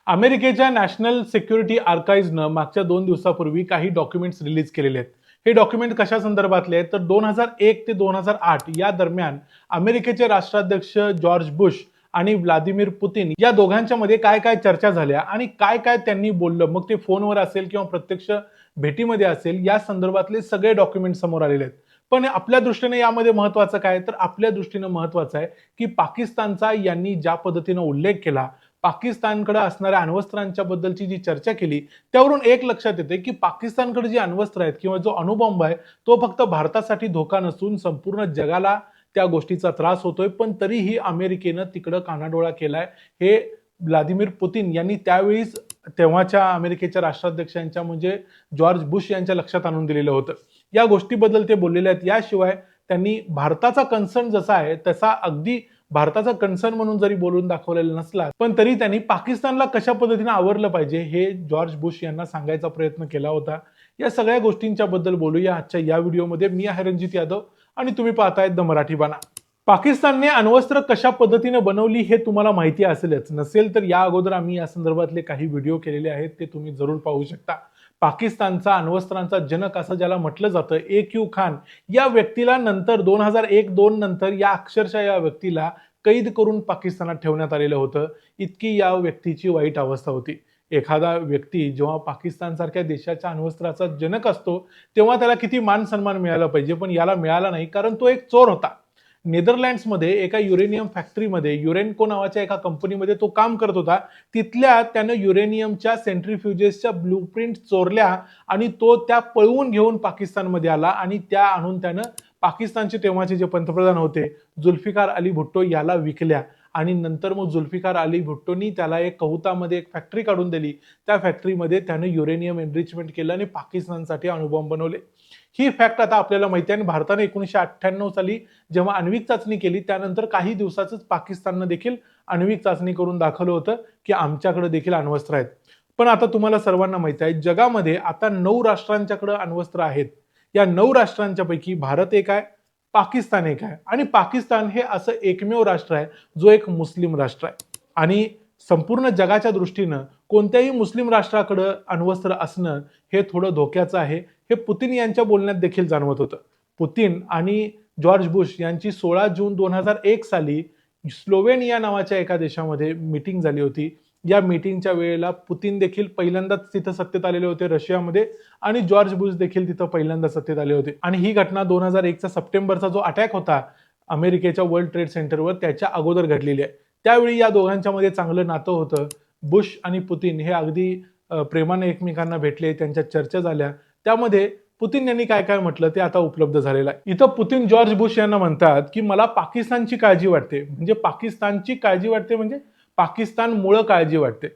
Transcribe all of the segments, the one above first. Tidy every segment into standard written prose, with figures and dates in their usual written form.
अमेरिकेच्या national security आर्काइव्हनं मागच्या 2 दिवसापूर्वी काही डॉक्युमेंट्स रिलीज केलेले आहेत. हे डॉक्युमेंट कशा संदर्भातले आहेत तर 2001 ते 2008 या दरम्यान अमेरिकेचे राष्ट्राध्यक्ष जॉर्ज बुश आणि व्लादिमीर पुतिन या दोघांच्या मध्ये काय काय चर्चा झाल्या आणि काय काय त्यांनी बोललं, मग ते फोनवर असेल किंवा प्रत्यक्ष भेटीमध्ये असेल, या संदर्भातले सगळे डॉक्युमेंट समोर आलेले आहेत. पण आपल्या दृष्टीने यामध्ये महत्वाचं काय तर आपल्या दृष्टीने महत्वाचं आहे की पाकिस्तानचा यांनी ज्या पद्धतीने उल्लेख केला, पाकिस्तानकडे असणाऱ्या अण्वस्त्रांच्या बद्दलची जी चर्चा केली, त्यावरून एक लक्षात येते की पाकिस्तानकडे जी अण्वस्त्र आहेत किंवा जो अणुबॉम्ब आहे तो फक्त भारतासाठी धोका नसून संपूर्ण जगाला त्या गोष्टीचा त्रास होतोय. पण तरीही अमेरिकेनं तिकडं कानाडोळा केलाय. हे व्लादिमीर पुतिन यांनी त्यावेळीच तेव्हाच्या अमेरिकेच्या राष्ट्राध्यक्षांच्या म्हणजे जॉर्ज बुश यांच्या लक्षात आणून दिलेलं होतं. या गोष्टीबद्दल ते बोललेले आहेत. याशिवाय त्यांनी भारताचा कन्सर्न जसा आहे तसा अगदी भारताचा कन्सर्न म्हणून जरी बोलून दाखवलेला नसला, पण तरी त्यांनी पाकिस्तानला कशा पद्धतीने आवरलं पाहिजे हे जॉर्ज बुश यांना सांगायचा प्रयत्न केला होता. या सगळ्या गोष्टींच्या बद्दल बोलूया आजच्या या व्हिडिओमध्ये. मी आहे रणजित यादव आणि तुम्ही पाहताय द मराठी बाणा. पाकिस्तानने अण्वस्त्र कशा पद्धतीने बनवली हे तुम्हाला माहिती असेलच. नसेल तर या अगोदर आम्ही या संदर्भातले काही व्हिडिओ केलेले आहेत, ते तुम्ही जरूर पाहू शकता. पाकिस्तानचा अण्वस्त्रांचा जनक असं ज्याला म्हटलं जातं, AQ खान या व्यक्तीला नंतर 2001-2 नंतर या अक्षरशः या व्यक्तीला कैद करून पाकिस्तानात ठेवण्यात आलेलं होतं. इतकी या व्यक्तीची वाईट अवस्था होती. एखादा व्यक्ती जेव्हा पाकिस्तान सारख्या देशाच्या अण्वस्त्राचा जनक असतो तेव्हा त्याला किती मान सन्मान मिळाला पाहिजे, पण याला मिळाला नाही, कारण तो एक चोर होता. नेदरलँड्समध्ये एका युरेनियम फॅक्टरीमध्ये युरेनको नावाच्या एका कंपनीमध्ये तो काम करत होता. तिथल्या त्यानं युरेनियमच्या सेंट्रीफ्युजेसच्या ब्लूप्रिंट चोरल्या आणि तो त्या पळवून घेऊन पाकिस्तानमध्ये आला आणि त्या आणून त्यानं पाकिस्तानचे तेव्हाचे जे पंतप्रधान होते जुल्फिकार अली भुट्टो याला विकल्या. आणि नंतर मग जुल्फिकार अली भुट्टोनी त्याला एक कहुतामध्ये एक फॅक्टरी काढून दिली. त्या फॅक्टरीमध्ये त्यानं युरेनियम एनरिचमेंट केलं आणि पाकिस्तानसाठी अणुबॉम्ब बनवले. ही फॅक्ट आता आपल्याला माहिती आहे. आणि भारताने 1998 साली जेव्हा आण्विक चाचणी केली त्यानंतर काही दिवसातच पाकिस्ताननं देखील आण्विक चाचणी करून दाखवलं होतं की आमच्याकडे देखील अण्वस्त्र आहेत. पण आता तुम्हाला सर्वांना माहिती आहे जगामध्ये आता 9 राष्ट्रांच्याकडे अण्वस्त्र आहेत. या 9 राष्ट्रांच्या पैकी भारत एक आहे, पाकिस्तान एक आहे आणि पाकिस्तान हे असं एकमेव राष्ट्र आहे जो एक मुस्लिम राष्ट्र आहे. आणि संपूर्ण जगाच्या दृष्टीनं कोणत्याही मुस्लिम राष्ट्राकडे अण्वस्त्र असणं हे थोडं धोक्याचं आहे. हे पुतिन यांच्या बोलण्यात देखील जाणवत होतं. पुतिन आणि जॉर्ज बुश यांची 16 जून 2001 साली स्लोवेनिया नावाच्या एका देशामध्ये मीटिंग झाली होती. या मीटिंगच्या वेळेला पुतिन देखील पहिल्यांदाच तिथं सत्तेत आलेले होते रशियामध्ये आणि जॉर्ज बुश देखील तिथं पहिल्यांदा सत्तेत आले होते. आणि ही घटना 2001चा सप्टेंबरचा जो अटॅक होता अमेरिकेच्या वर्ल्ड ट्रेड सेंटरवर त्याच्या अगोदर घडलेली आहे. त्यावेळी या दोघांच्या मध्ये चांगलं नातं होतं. बुश आणि पुतिन हे अगदी प्रेमाने एकमेकांना भेटले, त्यांच्या चर्चा झाल्या. त्यामध्ये पुतिन यांनी काय काय म्हटलं ते आता उपलब्ध झालेलं आहे. इथं पुतिन जॉर्ज बुश यांना म्हणतात की मला पाकिस्तानची काळजी वाटते. म्हणजे पाकिस्तानची काळजी वाटते म्हणजे पाकिस्तानमुळे काळजी वाटते.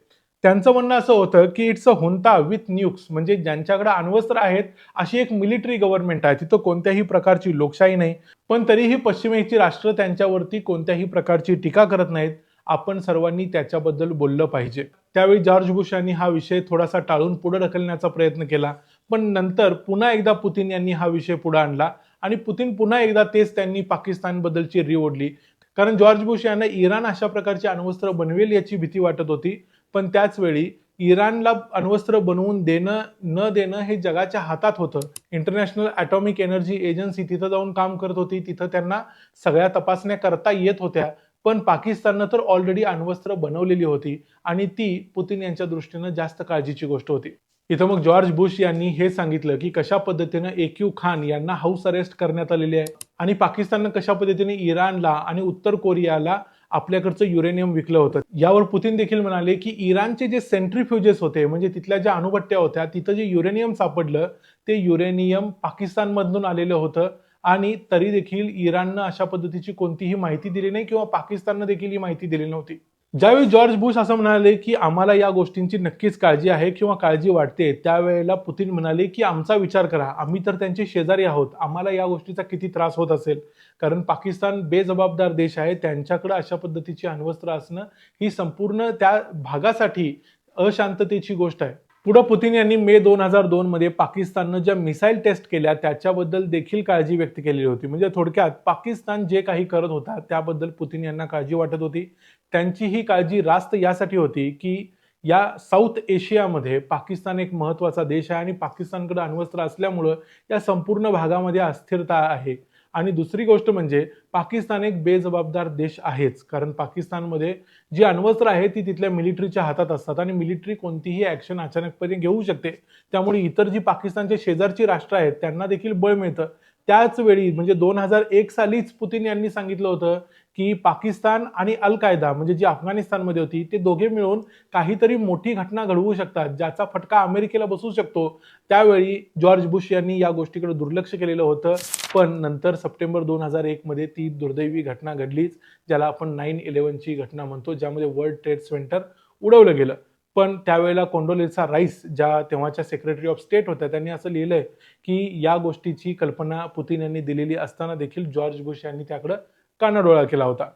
त्यांचं म्हणणं असं होतं की इट्स अ हुंता विथ न्यूक्स, म्हणजे ज्यांच्याकडे अण्वस्त्र आहेत अशी एक मिलिटरी गव्हर्नमेंट आहे. तिथं कोणत्याही प्रकारची लोकशाही नाही, पण तरीही पश्चिमेची राष्ट्र त्यांच्यावरती कोणत्याही प्रकारची टीका करत नाहीत. आपण सर्वांनी त्याच्याबद्दल बोललं पाहिजे. त्यावेळी जॉर्ज बुश यांनी हा विषय थोडासा टाळून पुढे ढकलण्याचा प्रयत्न केला, पण नंतर पुन्हा एकदा पुतिन यांनी हा विषय पुढे आणला आणि पुतिन पुन्हा एकदा तेच त्यांनी पाकिस्तानबद्दलची री ओढली. कारण जॉर्ज बुश यांना इराण अशा प्रकारचे अण्वस्त्र बनवेल याची भीती वाटत होती. पण त्याच वेळी इराणला अण्वस्त्र बनवून देणं न देणं हे जगाच्या हातात होतं. इंटरनॅशनल ॲटॉमिक एनर्जी एजन्सी तिथं जाऊन काम करत होती. तिथं त्यांना सगळ्या तपासण्या करता येत होत्या. पण पाकिस्ताननं तर ऑलरेडी अण्वस्त्र बनवलेली होती आणि ती पुतिन यांच्या दृष्टीनं जास्त काळजीची गोष्ट होती. इथं मग जॉर्ज बुश यांनी हे सांगितलं की कशा पद्धतीनं AQ खान यांना हाऊस अरेस्ट करण्यात आलेले आहे आणि पाकिस्ताननं कशा पद्धतीने इराणला आणि उत्तर कोरियाला आपल्याकडचं युरेनियम विकलं होतं. यावर पुतिन देखील म्हणाले की इराणचे जे सेंट्रीफ्युजेस होते, म्हणजे तिथल्या ज्या अणुभट्ट्या होत्या, तिथं जे युरेनियम सापडलं ते युरेनियम पाकिस्तानमधून आलेलं होतं आणि तरी देखील इराणनं अशा पद्धतीची कोणतीही माहिती दिली नाही किंवा पाकिस्ताननं देखील ही माहिती दिली नव्हती. ज्यावेळी जॉर्ज बुश असं म्हणाले की आम्हाला या गोष्टींची नक्कीच काळजी आहे किंवा काळजी वाटते, त्यावेळेला पुतिन म्हणाले की आमचा विचार करा, आम्ही तर त्यांचे शेजारी आहोत, आम्हाला या गोष्टीचा किती त्रास होत असेल. कारण पाकिस्तान बेजबाबदार देश आहे, त्यांच्याकडे अशा पद्धतीची अण्वस्त्र असणं ही संपूर्ण त्या भागासाठी अशांततेची गोष्ट आहे. पुढे पुतिन यांनी मे 2002 मध्ये पाकिस्ताननं ज्या मिसाईल टेस्ट केल्या त्याच्याबद्दल देखील काळजी व्यक्त केली होती. म्हणजे थोडक्यात पाकिस्तान जे काही करत होता त्याबद्दल पुतिन यांना काळजी वाटत होती. त्यांची ही काळजी रास्त यासाठी होती की या साऊथ एशियामध्ये पाकिस्तान एक महत्त्वाचा देश आहे आणि पाकिस्तानकडे अण्वस्त्र असल्यामुळं या संपूर्ण भागामध्ये अस्थिरता आहे. आणि दुसरी गोष्ट म्हणजे पाकिस्तान एक बेजबाबदार देश आहेच, कारण पाकिस्तानमध्ये जी अण्वस्त्र आहे ती तिथल्या मिलिटरीच्या हातात असतात आणि मिलिटरी कोणतीही ॲक्शन अचानकपणे घेऊ शकते. त्यामुळे इतर जी पाकिस्तानचे शेजारची राष्ट्र आहेत त्यांना देखील बळ मिळतं. त्याच वेळी म्हणजे 2001 सालीच पुतीन यांनी सांगितलं होतं की पाकिस्तान आणि अल कायदा म्हणजे जी अफगाणिस्तानमध्ये होती ते दोघे मिळून काहीतरी मोठी घटना घडवू शकतात ज्याचा फटका अमेरिकेला बसू शकतो. त्यावेळी जॉर्ज बुश यांनी या गोष्टीकडे दुर्लक्ष केलेलं होतं, पण नंतर सप्टेंबर 2001 मध्ये ती दुर्दैवी घटना घडलीच, ज्याला आपण 9/11ची घटना म्हणतो, ज्यामध्ये वर्ल्ड ट्रेड सेंटर उडवलं गेलं. पण त्यावेळेला कोंडोलेझा राईस ज्या तेव्हाच्या सेक्रेटरी ऑफ स्टेट होत्या त्यांनी असं लिहिलंय की या गोष्टीची कल्पना पुतीन यांनी दिलेली असताना देखील जॉर्ज बुश यांनी त्याकडे कानाडोळा केला होता.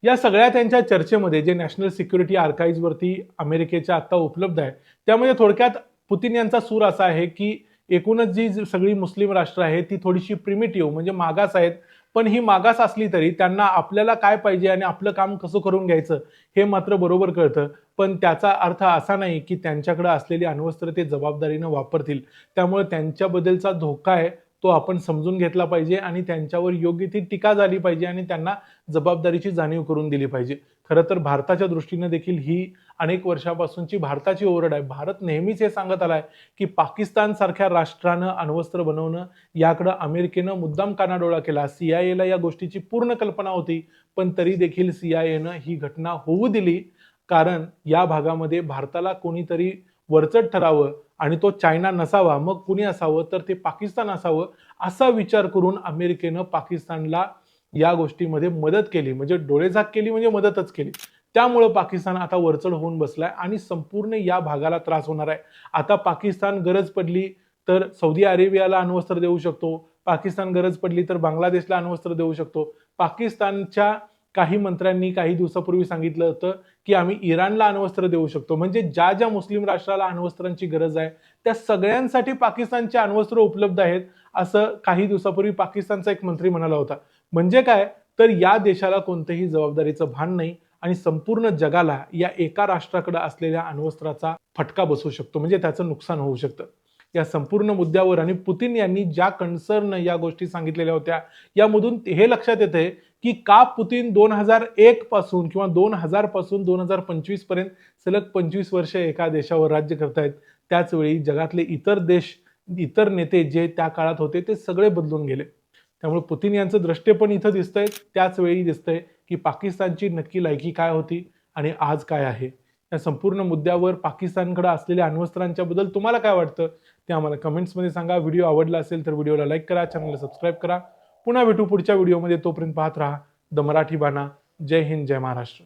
या सगळ्या त्यांच्या चर्चेमध्ये जे नॅशनल सिक्युरिटी आर्काइव्हवरती अमेरिकेच्या आता उपलब्ध आहे त्यामध्ये थोडक्यात पुतीन यांचा सूर असा आहे की एकूणच जी सगळी मुस्लिम राष्ट्र आहेत ती थोडीशी प्रिमिटिव्ह म्हणजे मागास आहेत, पण ही मागास असली तरी त्यांना आपल्याला काय पाहिजे आणि आपलं काम कसं करून घ्यायचं हे मात्र बरोबर कळतं. पण त्याचा अर्थ असा नाही की त्यांच्याकडे असलेली अण्वस्त्र ते जबाबदारीनं वापरतील. त्यामुळे त्यांच्याबद्दलचा धोका आहे तो आपण समजून घेतला पाहिजे आणि त्यांच्यावर योग्य ती टीका झाली पाहिजे आणि त्यांना जबाबदारीची जाणीव करून दिली पाहिजे. खरं तर भारताच्या दृष्टीने देखील ही अनेक वर्षापासूनची भारताची ओरड आहे. भारत नेहमीच हे सांगत आलाय की पाकिस्तान सारख्या राष्ट्रानं अण्वस्त्र बनवणं याकडे अमेरिकेनं मुद्दाम कानाडोळा केला. CIA या गोष्टीची पूर्ण कल्पना होती, पण तरी देखील CIA ही घटना होऊ दिली, कारण या भागामध्ये भारताला कोणीतरी वरचढ ठरावं आणि तो चायना नसावा, मग कुणी असावं तर ते पाकिस्तान असावं, असा विचार करून अमेरिकेनं पाकिस्तानला या गोष्टीमध्ये मदत केली. म्हणजे डोळेझाक केली म्हणजे मदतच केली. त्यामुळे पाकिस्तान आता वरचढ होऊन बसलाय आणि संपूर्ण या भागाला त्रास होणार आहे. आता पाकिस्तान गरज पडली तर सौदी अरेबियाला अण्वस्त्र देऊ शकतो. पाकिस्तान गरज पडली तर बांगलादेशला अण्वस्त्र देऊ शकतो. पाकिस्तानच्या काही मंत्र्यांनी काही दिवसापूर्वी सांगितलं होतं की आम्ही इराणला अण्वस्त्र देऊ शकतो. म्हणजे ज्या ज्या मुस्लिम राष्ट्राला अण्वस्त्रांची गरज आहे त्या सगळ्यांसाठी पाकिस्तानचे अण्वस्त्र उपलब्ध आहेत, असं काही दिवसापूर्वी पाकिस्तानचा एक मंत्री म्हणाला होता. म्हणजे काय, तर या देशाला कोणतंही जबाबदारीचं भान नाही आणि संपूर्ण जगाला या एका राष्ट्राकडे असलेल्या अण्वस्त्राचा फटका बसू शकतो, म्हणजे त्याचं नुकसान होऊ शकतं. या संपूर्ण मुद्द्यावर आणि पुतीन यांनी ज्या कन्सर्न या गोष्टी सांगितलेल्या होत्या यामधून हे लक्षात येतंय की का पुतीन 2001 पासून किंवा 2000 पासून 2025 पर्यंत सलग 25 वर्ष एका देशावर राज्य करतायत. त्याच वेळी जगातले इतर देश, इतर नेते जे त्या काळात होते ते सगळे बदलून गेले. त्यामुळे पुतीन यांचं द्रष्टेपण इथं दिसतंय. त्याच वेळी दिसतंय की पाकिस्तानची नक्की लायकी काय होती आणि आज काय आहे. या संपूर्ण मुद्द्यावर पाकिस्तानकडे असलेल्या अण्वस्त्रांच्या बद्दल तुम्हाला काय वाटतं ते आम्हाला कमेंट्समध्ये सांगा. व्हिडिओ आवडला असेल तर व्हिडिओला लाईक करा, चॅनलला सबस्क्राईब करा. पुन्हा भेटू पुढच्या व्हिडिओमध्ये. तोपर्यंत पाहत राहा द मराठी बाणा. जय हिंद, जय महाराष्ट्र.